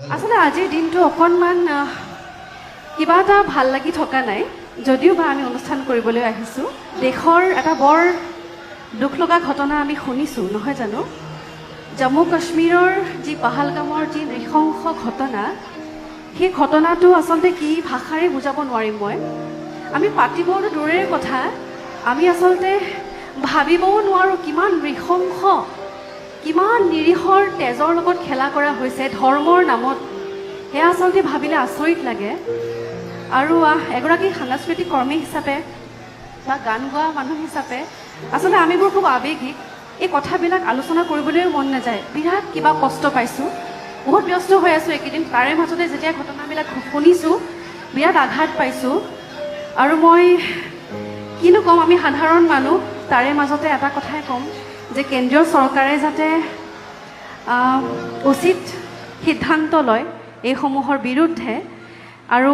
আসলে আজিৰ দিনটো অকণমান কিবা এটা ভাল লাগি থকা নাই যদিও বা আমি অনুষ্ঠান কৰিবলৈ আহিছোঁ দেশৰ এটা বৰ দুখ লগা ঘটনা আমি শুনিছোঁ নহয় জানো জম্মু কাশ্মীৰৰ যি পাহালগামৰ যি নৃশংস ঘটনা সেই ঘটনাটো আচলতে কি ভাষাৰে বুজাব নোৱাৰিম মই আমি পাতিবতো দূৰৰে কথা আমি আচলতে ভাবিবও নোৱাৰোঁ কিমান নৃশংস কিমান নিৰীহৰ তেজৰ লগত খেলা কৰা হৈছে ধৰ্মৰ নামত সেয়া আচলতে ভাবিলে আচৰিত লাগে আৰু এগৰাকী সাংস্কৃতিক কৰ্মী হিচাপে বা গান গোৱা মানুহ হিচাপে আচলতে আমিবোৰ খুব আৱেগিক এই কথাবিলাক আলোচনা কৰিবলৈও মন নাযায় বিৰাট কিবা কষ্ট পাইছোঁ বহুত ব্যস্ত হৈ আছোঁ এইকেইদিন তাৰে মাজতে যেতিয়া ঘটনাবিলাক শুনিছোঁ বিৰাট আঘাত পাইছোঁ আৰু মই কিনো ক'ম আমি সাধাৰণ মানুহ তাৰে মাজতে এটা কথাই ক'ম যে কেন্দ্ৰীয় চৰকাৰে যাতে উচিত সিদ্ধান্ত লয় এইসমূহৰ বিৰুদ্ধে আৰু